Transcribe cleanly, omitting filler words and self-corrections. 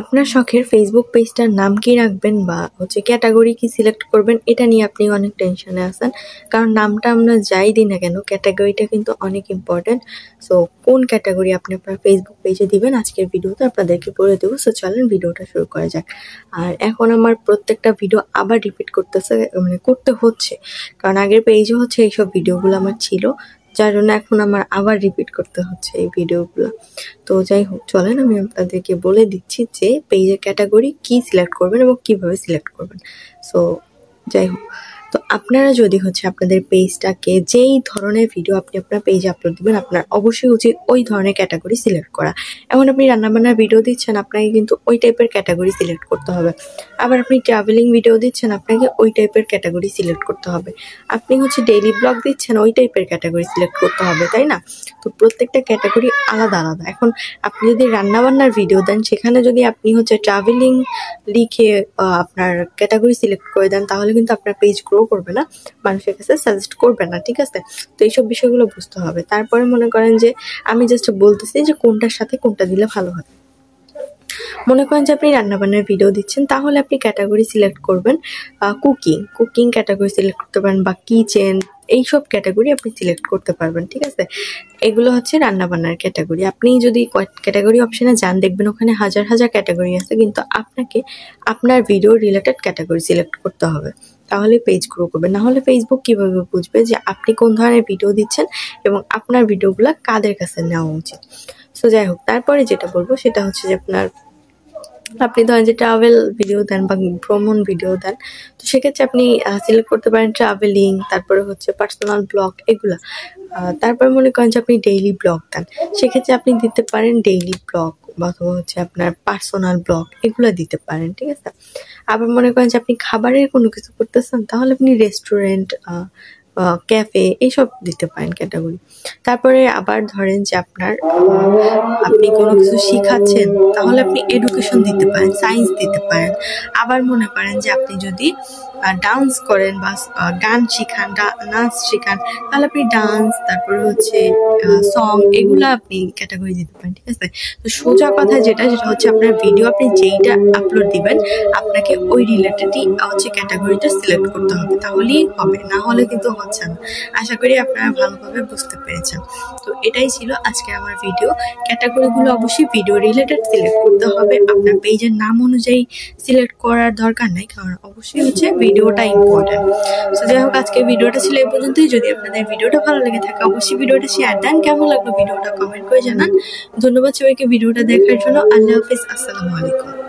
আপনার শখের ফেসবুক পেজটার নাম কি রাখবেন বা ক্যাটাগরি কি সিলেক্ট করবেন এটা নিয়ে আপনি অনেক টেনশনে আছেন। কারণ নামটা আমরা যাই দিই না কেন ক্যাটাগরিটা কিন্তু অনেক ইম্পর্টেন্ট। সো কোন ক্যাটাগরি আপনি আপনার ফেসবুক পেজে দিবেন আজকের ভিডিওতে আপনাদেরকে বলে দেবো। সো চলেন ভিডিওটা শুরু করা যাক। আর এখন আমার প্রত্যেকটা ভিডিও আবার রিপিট করতে হচ্ছে, কারণ আগের পেজে এইসব ভিডিওগুলো আমার ছিল, যার জন্য এখন আমার আবার রিপিট করতে হচ্ছে এই ভিডিওগুলো। তো যাই হোক, চলেন আমি আপনাদেরকে বলে দিচ্ছি যে পেজের ক্যাটাগরি কি সিলেক্ট করবেন এবং কিভাবে সিলেক্ট করবেন। সো যাই হোক, তো আপনারা যদি আপনাদের পেজটাকে যেই ধরনের ভিডিও আপনি আপনার পেজে আপলোড দিবেন, আপনার অবশ্যই উচিত ওই ধরনের ক্যাটাগরি সিলেক্ট করা। এখন আপনি রান্নাবান্নার ভিডিও দিচ্ছেন, আপনাকে কিন্তু ওই টাইপের ক্যাটাগরি সিলেক্ট করতে হবে। আবার আপনি ট্রাভেলিং ভিডিও দিচ্ছেন, আপনাকে ওই টাইপের ক্যাটাগরি সিলেক্ট করতে হবে। আপনি ডেইলি ব্লগ দিচ্ছেন, ওই টাইপের ক্যাটাগরি সিলেক্ট করতে হবে, তাই না? তো প্রত্যেকটা ক্যাটাগরি আলাদা আলাদা। এখন আপনি যদি রান্নাবান্নার ভিডিও দেন, সেখানে যদি আপনি ট্রাভেলিং লিখে আপনার ক্যাটাগরি সিলেক্ট করে দেন, তাহলে কিন্তু আপনার পেজ গ্রো করবে না, মানুষের কাছে সাজেস্ট করবে না, ঠিক আছে? তো এইসব বিষয়গুলো বুঝতে হবে। তারপরে মনে করেন যে আমি জাস্ট বলতেছি যে কোনটার সাথে কোনটা দিলে ভালো হয়। মনে করেন যে আপনি রান্নাবান্নার ভিডিও দিচ্ছেন, তাহলে আপনি ক্যাটাগরি সিলেক্ট করবেন কুকিং ক্যাটাগরি সিলেক্ট করতে পারেন, বা কিচেন, এইসব ক্যাটাগরি আপনি সিলেক্ট করতে পারবেন, ঠিক আছে? এগুলো রান্নাবান্নার ক্যাটাগরি। আপনি যদি ক্যাটাগরি অপশনে যান, দেখবেন ওখানে হাজার হাজার ক্যাটাগরি আছে, কিন্তু আপনাকে আপনার ভিডিও রিলেটেড ক্যাটাগরি সিলেক্ট করতে হবে, তাহলে পেজ গ্রো করবে। না হলে ফেসবুক কিভাবে বুঝবে যে আপনি কোন ধরনের ভিডিও দিচ্ছেন এবং আপনার ভিডিওগুলো কাদের কাছে নেওয়া উচিত। সো যাই হোক, তারপরে যেটা বলবো সেটা যে আপনি ধরেন যে ট্রাভেল ভিডিও দেন বা ভ্রমণ ভিডিও দেন, তো সেক্ষেত্রে আপনি সিলেক্ট করতে পারেন ট্রাভেলিং, তারপরে পার্সোনাল ব্লগ, এগুলা। তারপরে মনে করেন যে আপনি ডেইলি ব্লগ দেন, সেক্ষেত্রে আপনি দিতে পারেন ডেইলি ব্লগ, অথবা আপনার পার্সোনাল ব্লগ, এগুলো দিতে পারেন, ঠিক আছে? আবার মনে করেন যে আপনি খাবারের কোনো কিছু করতেছেন, তাহলে আপনি রেস্টুরেন্ট, ক্যাফে, এইসব দিতে পারেন ক্যাটাগরি। তারপরে আবার ধরেন যে আপনি কোনো কিছু শিখাচ্ছেন, তাহলে আপনি এডুকেশন দিতে পারেন, সায়েন্স দিতে পারেন। আবার মনে করেন যে আপনি যদি ডান্স করেন বা গান শিখান, নাচ শিখান, তাহলে আপনি ডান্স, তারপরে সং, এগুলো আপনি ক্যাটাগরি দিতে পারেন, ঠিক আছে? তো সোজা কথা যেটা আপনার ভিডিও আপনি যেইটা আপলোড দিবেন, আপনাকে ওই রিলেটেডই ক্যাটাগরিটা সিলেক্ট করতে হবে, তাহলেই হবে, না হলে কিন্তু হচ্ছে না। আশা করি আপনারা ভালোভাবে বুঝতে পেরেছেন। তো এটাই ছিল আজকে আমার ভিডিও। ক্যাটাগরিগুলো অবশ্যই ভিডিও রিলেটেড সিলেক্ট করতে হবে, আপনার পেজের নাম অনুযায়ী সিলেক্ট করার দরকার নাই, কারণ অবশ্যই ভিডিওটা ইম্পর্টেন্ট। তো যাই হোক, আজকে ভিডিওটা ছিল এই পর্যন্তই। যদি আপনাদের ভিডিওটা ভালো লেগে থাকে, অবশ্যই ভিডিওটা শেয়ার দেন। কেমন লাগলো ভিডিওটা কমেন্ট করে জানান। ধন্যবাদ সবাইকে ভিডিওটা দেখার জন্য। আল্লাহ হাফিজ, আসসালামু আলাইকুম।